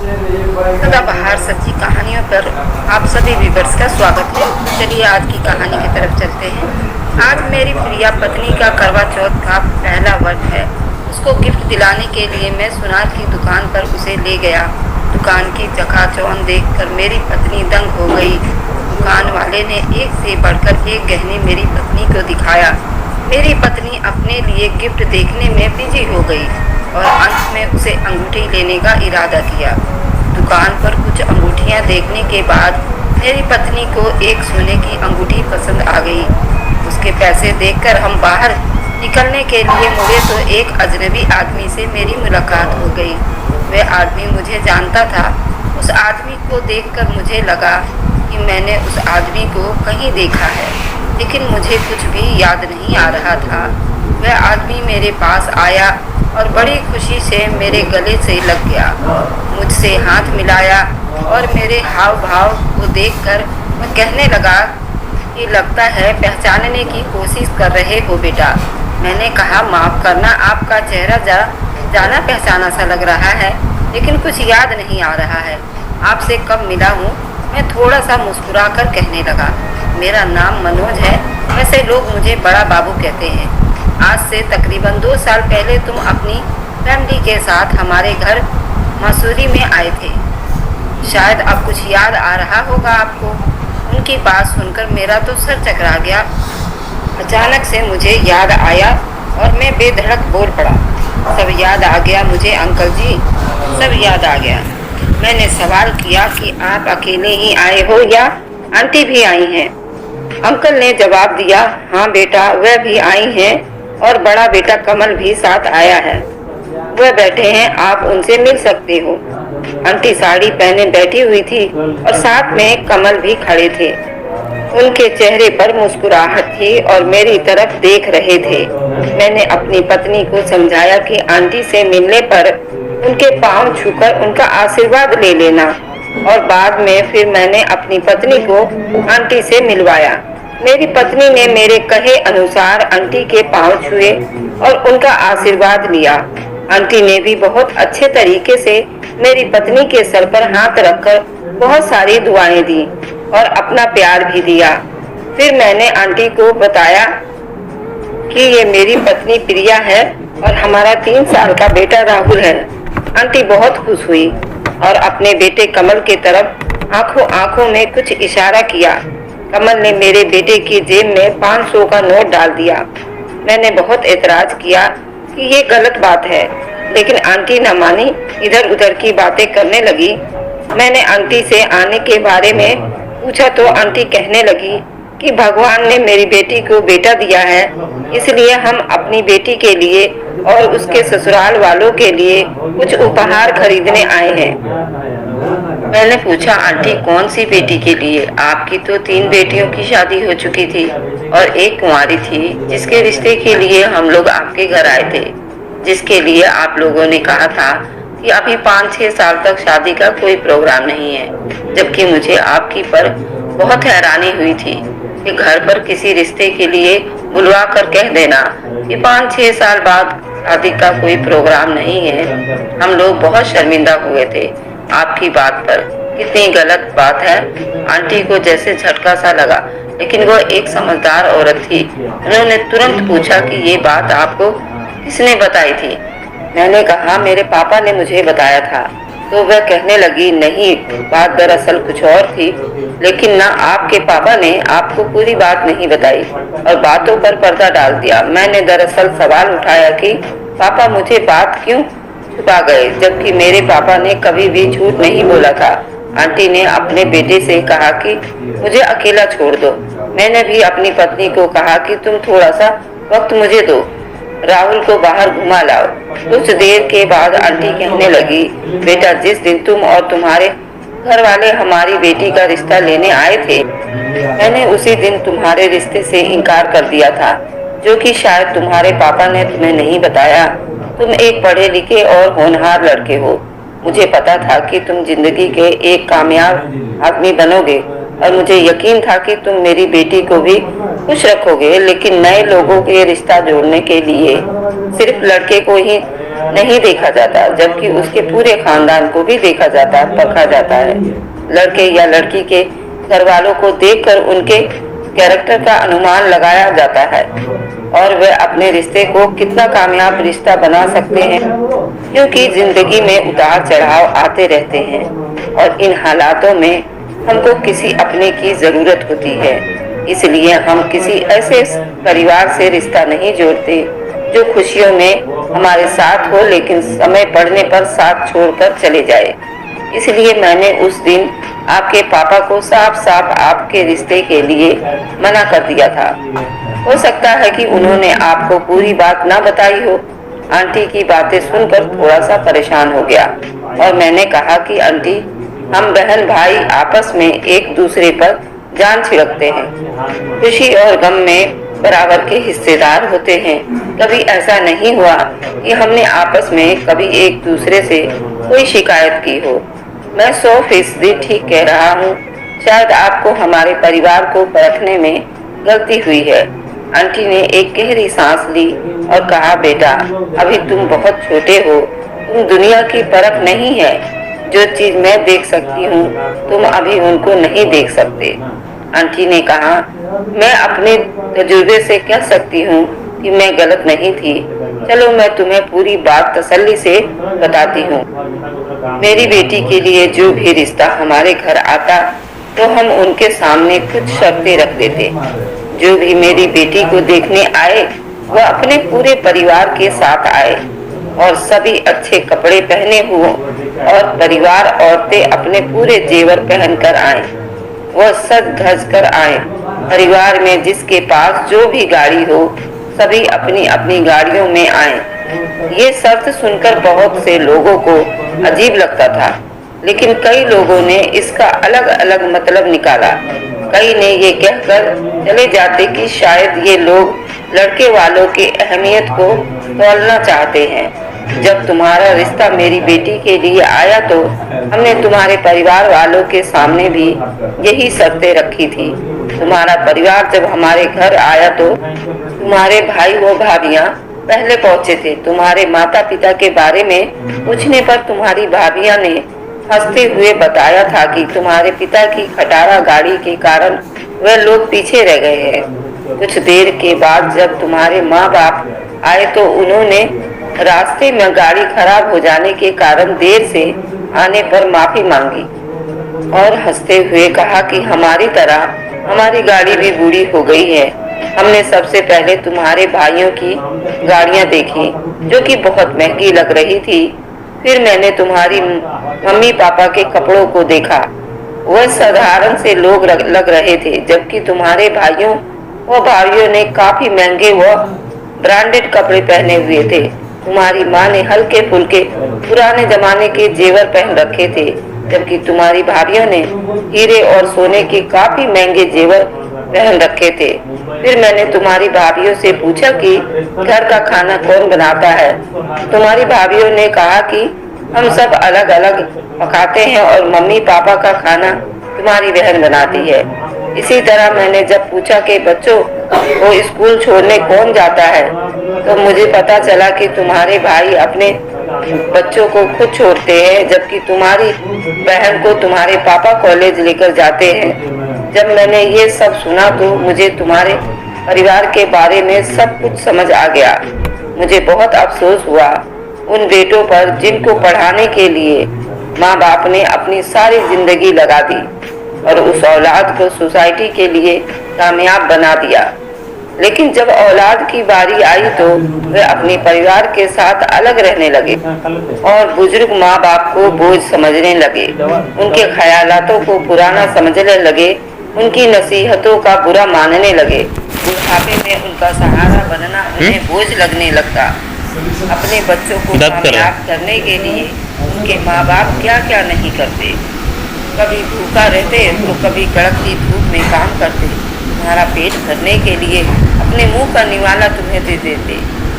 सदाबहार सच्ची कहानियों पर आप सभी व्यूअर्स का स्वागत है। चलिए आज की कहानी की तरफ चलते हैं। आज मेरी प्रिया पत्नी का करवा चौथ का पहला व्रत है। उसको गिफ्ट दिलाने के लिए मैं सुनार की दुकान पर उसे ले गया। दुकान की चकाचौंध देखकर मेरी पत्नी दंग हो गई। दुकान वाले ने एक से बढ़कर एक गहने मेरी पत्नी को दिखाया। मेरी पत्नी अपने लिए गिफ्ट देखने में बिजी हो गई और अंत में उसे अंगूठी लेने का इरादा किया। दुकान पर कुछ अंगूठियां देखने के बाद मेरी पत्नी को एक सोने की अंगूठी पसंद आ गई। उसके पैसे देखकर हम बाहर निकलने के लिए मुड़े तो एक अजनबी आदमी से मेरी मुलाकात हो गई। वह आदमी मुझे जानता था। उस आदमी को देखकर मुझे लगा कि मैंने उस आदमी को कहीं देखा है, लेकिन मुझे कुछ भी याद नहीं आ रहा था। वह आदमी मेरे पास आया और बड़ी खुशी से मेरे गले से लग गया, मुझसे हाथ मिलाया और मेरे हाव भाव को देखकर वह कहने लगा कि लगता है पहचानने की कोशिश कर रहे हो बेटा। मैंने कहा माफ़ करना, आपका चेहरा जाना पहचाना सा लग रहा है, लेकिन कुछ याद नहीं आ रहा है। आपसे कब मिला हूँ? मैं थोड़ा सा मुस्कुरा कर कहने लगा, मेरा नाम मनोज है, वैसे लोग मुझे बड़ा बाबू कहते हैं। आज से तकरीबन 2 साल पहले तुम अपनी फैमिली के साथ हमारे घर मसूरी में आए थे। शायद अब कुछ याद आ रहा होगा आपको। उनकी बात सुनकर मेरा तो सर चकरा गया। अचानक से मुझे याद आया और मैं बेधड़क बोल पड़ा, सब याद आ गया मुझे अंकल जी, सब याद आ गया। मैंने सवाल किया कि आप अकेले ही आए हो या आंटी भी आई हैं? अंकल ने जवाब दिया, हाँ बेटा वह भी आई हैं और बड़ा बेटा कमल भी साथ आया है, वह बैठे हैं, आप उनसे मिल सकते हो। आंटी साड़ी पहने बैठी हुई थी और साथ में कमल भी खड़े थे। उनके चेहरे पर मुस्कुराहट थी और मेरी तरफ देख रहे थे। मैंने अपनी पत्नी को समझाया कि आंटी से मिलने पर उनके पांव छूकर उनका आशीर्वाद ले लेना, और बाद में फिर मैंने अपनी पत्नी को आंटी से मिलवाया। मेरी पत्नी ने मेरे कहे अनुसार आंटी के पांव छुए और उनका आशीर्वाद लिया। आंटी ने भी बहुत अच्छे तरीके से मेरी पत्नी के सर पर हाथ रखकर बहुत सारी दुआएं दी और अपना प्यार भी दिया। फिर मैंने आंटी को बताया कि ये मेरी पत्नी प्रिया है और हमारा 3 साल का बेटा राहुल है। आंटी बहुत खुश हुई और अपने बेटे कमल के तरफ आंखों आंखों में कुछ इशारा किया। कमल ने मेरे बेटे की जेब में 500 का नोट डाल दिया। मैंने बहुत एतराज किया कि ये गलत बात है, लेकिन आंटी न मानी, इधर उधर की बातें करने लगी। मैंने आंटी से आने के बारे में पूछा तो आंटी कहने लगी कि भगवान ने मेरी बेटी को बेटा दिया है, इसलिए हम अपनी बेटी के लिए और उसके ससुराल वालों के लिए कुछ उपहार खरीदने आए हैं। मैंने पूछा, आंटी कौन सी बेटी के लिए? आपकी तो 3 बेटियों की शादी हो चुकी थी और एक कुंवारी थी जिसके रिश्ते के लिए हम लोग आपके घर आए थे, जिसके लिए आप लोगों ने कहा था कि अभी 5-6 साल तक शादी का कोई प्रोग्राम नहीं है। जबकि मुझे आपकी पर बहुत हैरानी हुई थी कि घर पर किसी रिश्ते के लिए बुलवा कर कह देना कि 5-6 साल बाद शादी का कोई प्रोग्राम नहीं है। हम लोग बहुत शर्मिंदा हुए थे आपकी बात पर। कितनी गलत बात है। आंटी को जैसे झटका सा लगा, लेकिन वो एक समझदार औरत थी। उन्होंने तुरंत पूछा कि ये बात आपको किसने बताई थी? मैंने कहा मेरे पापा ने मुझे बताया था। तो वह कहने लगी, नहीं, बात दरअसल कुछ और थी, लेकिन ना आपके पापा ने आपको पूरी बात नहीं बताई और बातों पर पर्दा डाल दिया। मैंने दरअसल सवाल उठाया कि पापा मुझे बात क्यों छुपा गए, जबकि मेरे पापा ने कभी भी झूठ नहीं बोला था। आंटी ने अपने बेटे से कहा कि मुझे अकेला छोड़ दो। मैंने भी अपनी पत्नी को कहा कि तुम थोड़ा सा वक्त मुझे दो, राहुल को बाहर घुमा लाओ। कुछ देर के बाद आंटी कहने लगी, बेटा जिस दिन तुम और तुम्हारे घर वाले हमारी बेटी का रिश्ता लेने आए थे, मैंने उसी दिन तुम्हारे रिश्ते से इनकार कर दिया था, जो कि शायद तुम्हारे पापा ने तुम्हें नहीं बताया। तुम एक पढ़े लिखे और होनहार लड़के हो। मुझे पता था कि तुम जिंदगी के एक कामयाब आदमी बनोगे और मुझे यकीन था कि तुम मेरी बेटी को भी खुश रखोगे, लेकिन नए लोगों के रिश्ता जोड़ने के लिए सिर्फ लड़के को ही नहीं देखा जाता, जबकि उसके पूरे खानदान को भी देखा जाता, परखा जाता है। लड़के या लड़की के घर वालों को देखकर उनके कैरेक्टर का अनुमान लगाया जाता है और वे अपने रिश्ते को कितना कामयाब रिश्ता बना सकते हैं, क्योंकि जिंदगी में उतार चढ़ाव आते रहते हैं और इन हालातों में हमको किसी अपने की जरूरत होती है। इसलिए हम किसी ऐसे परिवार से रिश्ता नहीं जोड़ते जो खुशियों में हमारे साथ हो लेकिन समय पड़ने पर साथ छोड़कर चले जाए। इसलिए मैंने उस दिन आपके पापा को साफ साफ आपके रिश्ते के लिए मना कर दिया था। हो सकता है कि उन्होंने आपको पूरी बात ना बताई हो। आंटी की बातें सुनकर थोड़ा सा परेशान हो गया और मैंने कहा कि आंटी, हम बहन भाई आपस में एक दूसरे पर जान छिड़कते हैं, खुशी और गम में बराबर के हिस्सेदार होते हैं। कभी ऐसा नहीं हुआ कि हमने आपस में कभी एक दूसरे से कोई शिकायत की हो। मैं 100% ठीक कह रहा हूँ। शायद आपको हमारे परिवार को परखने में गलती हुई है। आंटी ने एक गहरी सांस ली और कहा, बेटा, अभी तुम बहुत छोटे हो, तुम दुनिया की परख नहीं है। जो चीज मैं देख सकती हूँ तुम अभी उनको नहीं देख सकते। आंटी ने कहा, मैं अपने तजुर्बे से कह सकती हूँ कि मैं गलत नहीं थी। चलो मैं तुम्हें पूरी बात तसल्ली से बताती हूँ। मेरी बेटी के लिए जो भी रिश्ता हमारे घर आता तो हम उनके सामने कुछ शर्तें रख देते। जो भी मेरी बेटी को देखने आए वह अपने पूरे परिवार के साथ आए और सभी अच्छे कपड़े पहने हुए और परिवार औरतें अपने पूरे जेवर पहनकर आए। वह सज धज कर आए। परिवार में जिसके पास जो भी गाड़ी हो सभी अपनी अपनी गाड़ियों में आए। ये शर्त सुनकर बहुत से लोगों को अजीब लगता था, लेकिन कई लोगों ने इसका अलग अलग मतलब निकाला। कई ने ये कहकर चले जाते कि शायद ये लोग लड़के वालों की अहमियत को तोलना चाहते हैं। जब तुम्हारा रिश्ता मेरी बेटी के लिए आया तो हमने तुम्हारे परिवार वालों के सामने भी यही शर्तें रखी थी। तुम्हारा परिवार जब हमारे घर आया तो तुम्हारे भाई व भाभियाँ पहले पहुँचे थे। तुम्हारे माता पिता के बारे में पूछने पर तुम्हारी भाभियाँ ने हंसते हुए बताया था कि तुम्हारे पिता की खटारा गाड़ी के कारण वह लोग पीछे रह गए हैं। कुछ देर के बाद जब तुम्हारे माँ बाप आए तो उन्होंने रास्ते में गाड़ी खराब हो जाने के कारण देर से आने पर माफी मांगी और हंसते हुए कहा कि हमारी तरह हमारी गाड़ी भी बूढ़ी हो गई है। हमने सबसे पहले तुम्हारे भाइयों की गाड़ियां देखी जो कि बहुत महंगी लग रही थी। फिर मैंने तुम्हारी मम्मी पापा के कपड़ों को देखा, वह साधारण से लोग लग रहे थे, जबकि तुम्हारे भाइयों व भाइयों ने काफी महंगे व ब्रांडेड कपड़े पहने हुए थे। तुम्हारी माँ ने हल्के फुल्के पुराने जमाने के जेवर पहन रखे थे, जबकि तुम्हारी भाभियों ने हीरे और सोने के काफी महंगे जेवर पहन रखे थे। फिर मैंने तुम्हारी भाभियों से पूछा कि घर का खाना कौन बनाता है। तुम्हारी भाभियों ने कहा कि हम सब अलग अलग पकाते हैं और मम्मी पापा का खाना तुम्हारी बहन बनाती है। इसी तरह मैंने जब पूछा कि बच्चों को स्कूल छोड़ने कौन जाता है तो मुझे पता चला कि तुम्हारे भाई अपने बच्चों को खुद छोड़ते हैं, जबकि तुम्हारी बहन को तुम्हारे पापा कॉलेज लेकर जाते हैं। जब मैंने ये सब सुना तो मुझे तुम्हारे परिवार के बारे में सब कुछ समझ आ गया। मुझे बहुत अफसोस हुआ उन बेटों पर जिनको पढ़ाने के लिए माँ बाप ने अपनी सारी जिंदगी लगा दी और उस औलाद को सोसाइटी के लिए कामयाब बना दिया। लेकिन जब औलाद की बारी आई तो वे अपने परिवार के साथ अलग रहने लगे और बुजुर्ग माँ बाप को बोझ समझने लगे, उनके ख्यालातों को पुराना समझने लगे, उनकी नसीहतों का बुरा मानने लगे। बुढ़ापे में उनका सहारा बनना उन्हें बोझ लगने लगता। अपने बच्चों को कामयाब करने के लिए उनके माँ बाप क्या क्या नहीं करते। कभी भूखा रहते तो कभी कड़कती धूप में काम करते। तुम्हारा पेट भरने के लिए अपने मुंह का निवाला तुम्हें दे देते।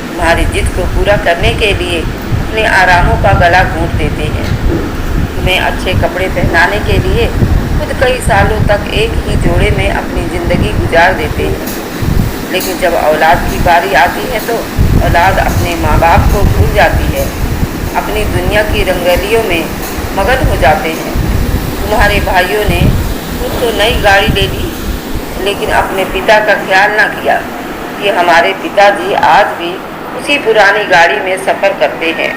तुम्हारी जिद को पूरा करने के लिए अपने आरामों का गला घूंट देते हैं। तुम्हें अच्छे कपड़े पहनाने के लिए खुद कई सालों तक एक ही जोड़े में अपनी ज़िंदगी गुजार देते हैं। लेकिन जब औलाद की बारी आती है तो औलाद अपने माँ बाप को भूल जाती है, अपनी दुनिया की रंगोलियों में मगन हो जाते हैं। तुम्हारे भाइयों ने खुद तो नई गाड़ी ले ली, लेकिन अपने पिता का ख्याल ना किया कि हमारे पिताजी आज भी उसी पुरानी गाड़ी में सफ़र करते हैं,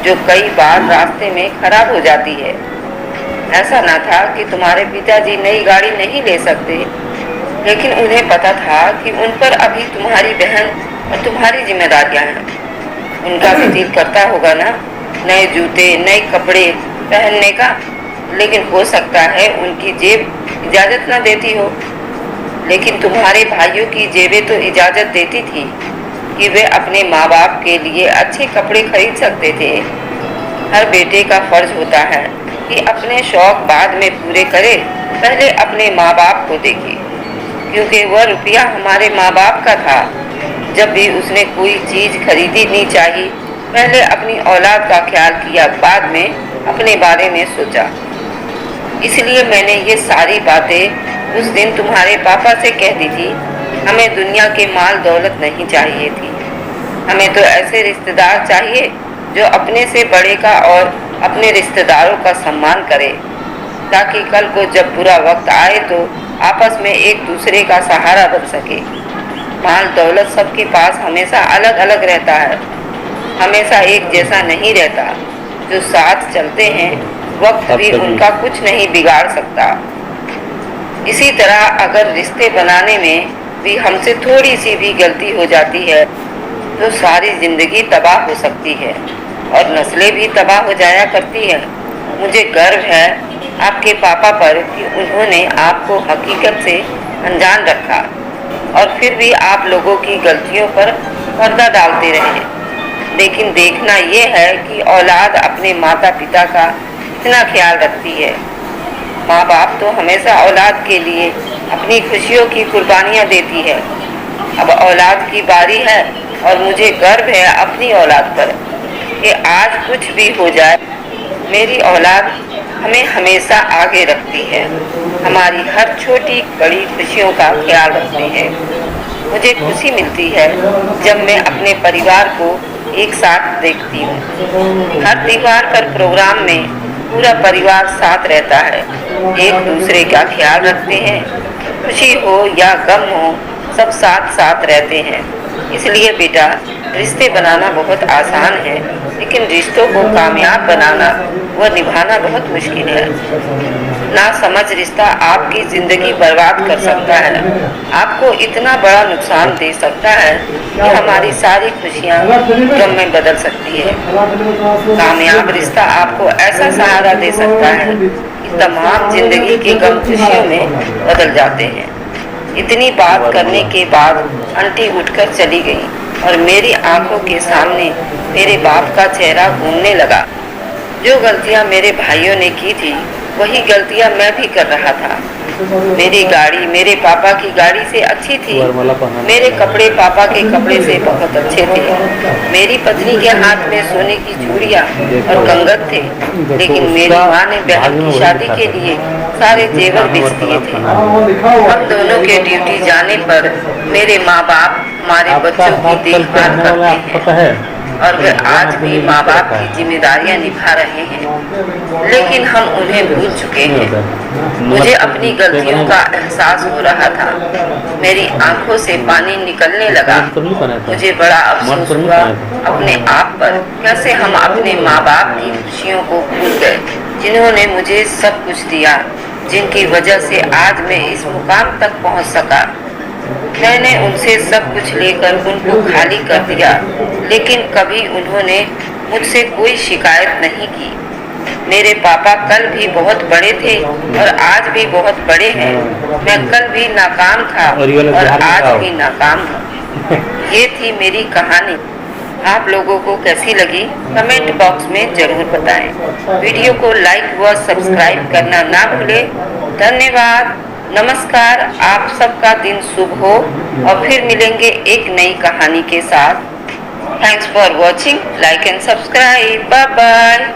जो कई बार रास्ते में खराब हो जाती है। ऐसा ना था कि तुम्हारे पिताजी नई गाड़ी नहीं ले सकते, लेकिन उन्हें पता था कि उन पर अभी तुम्हारी बहन और तुम्हारी जिम्मेदारियां हैं। उनका भी दिल करता होगा ना नए जूते नए कपड़े पहनने का, लेकिन हो सकता है उनकी जेब इजाज़त ना देती हो। लेकिन तुम्हारे भाइयों की जेबें तो इजाज़त देती थी कि वे अपने माँ बाप के लिए अच्छे कपड़े खरीद सकते थे। हर बेटे का फर्ज होता है कि अपने शौक बाद में पूरे करे, पहले अपने माँ बाप को देखे, क्योंकि वह रुपया हमारे माँ बाप का था। जब भी उसने कोई चीज़ खरीदनी चाहिए, पहले अपनी औलाद का ख्याल किया, बाद में अपने बारे में सोचा। इसलिए मैंने ये सारी बातें उस दिन तुम्हारे पापा से कह दी थी। हमें दुनिया के माल दौलत नहीं चाहिए थी, हमें तो ऐसे रिश्तेदार चाहिए जो अपने से बड़े का और अपने रिश्तेदारों का सम्मान करे, ताकि कल को जब बुरा वक्त आए तो आपस में एक दूसरे का सहारा बन सके। माल दौलत सबके पास हमेशा अलग अलग रहता है, हमेशा एक जैसा नहीं रहता। जो साथ चलते हैं वक्त भी उनका कुछ नहीं बिगाड़ सकता। इसी तरह अगर रिश्ते बनाने में भी हमसे थोड़ी सी भी गलती हो जाती है तो सारी जिंदगी तबाह हो सकती है और नस्लें भी तबाह हो जाया करती है। मुझे गर्व है आपके पापा पर कि उन्होंने आपको हकीकत से अनजान रखा और फिर भी आप लोगों की गलतियों पर पर्दा डालते रहे। लेकिन देखना ये है कि औलाद अपने माता पिता का कितना ख्याल रखती है। माँ बाप तो हमेशा औलाद के लिए अपनी खुशियों की कुर्बानियाँ देती है। अब औलाद की बारी है और मुझे गर्व है अपनी औलाद पर कि आज कुछ भी हो जाए, मेरी औलाद हमें हमेशा आगे रखती है, हमारी हर छोटी बड़ी खुशियों का ख्याल रखती है। मुझे खुशी मिलती है जब मैं अपने परिवार को एक साथ देखती हूँ। हर त्योहार पर प्रोग्राम में पूरा परिवार साथ रहता है, एक दूसरे का ख्याल रखते हैं। खुशी हो या गम हो, सब साथ साथ रहते हैं। इसलिए बेटा, रिश्ते बनाना बहुत आसान है, लेकिन रिश्तों को कामयाब बनाना व निभाना बहुत मुश्किल है। ना समझ रिश्ता आपकी ज़िंदगी बर्बाद कर सकता है, आपको इतना बड़ा नुकसान दे सकता है कि हमारी सारी खुशियाँ गम में बदल सकती है। कामयाब रिश्ता आपको ऐसा सहारा दे सकता है कि तमाम ज़िंदगी के गम खुशियों में बदल जाते हैं। इतनी बात करने के बाद आंटी उठकर चली गई और मेरी आंखों के सामने मेरे बाप का चेहरा घूमने लगा। जो गलतियां मेरे भाइयों ने की थी वही गलतियां मैं भी कर रहा था। मेरी गाड़ी मेरे पापा की गाड़ी से अच्छी थी, मेरे कपड़े पापा के कपड़े से बहुत अच्छे थे, मेरी पत्नी के हाथ में सोने की चूड़ियाँ और कंगन थे, लेकिन मेरी माँ ने बहन की शादी के लिए सारे जेवर बेच दिए थे। हम दोनों के ड्यूटी जाने पर मेरे माँ बाप हमारे बच्चों की देखभाल करते हैं और वे आज भी माँ बाप की जिम्मेदारियां निभा रहे हैं, लेकिन हम उन्हें भूल चुके हैं। मुझे अपनी गलतियों का एहसास हो रहा था, मेरी आंखों से पानी निकलने लगा। मुझे बड़ा अफसोस हुआ अपने आप पर, कैसे हम अपने माँ बाप की खुशियों को भूल गए, जिन्होंने मुझे सब कुछ दिया, जिनकी वजह से आज मैं इस मुकाम तक पहुँच सका। मैंने उनसे सब कुछ लेकर उनको खाली कर दिया, लेकिन कभी उन्होंने मुझसे कोई शिकायत नहीं की। मेरे पापा कल भी बहुत बड़े थे और आज भी बहुत बड़े हैं। मैं कल भी नाकाम था और आज भी नाकाम हूँ। ये थी मेरी कहानी। आप लोगों को कैसी लगी कमेंट बॉक्स में जरूर बताएं। वीडियो को लाइक व सब्सक्राइब करना ना भूलें। धन्यवाद, नमस्कार। आप सबका दिन शुभ हो और फिर मिलेंगे एक नई कहानी के साथ। Thanks for watching, like and subscribe. Bye bye.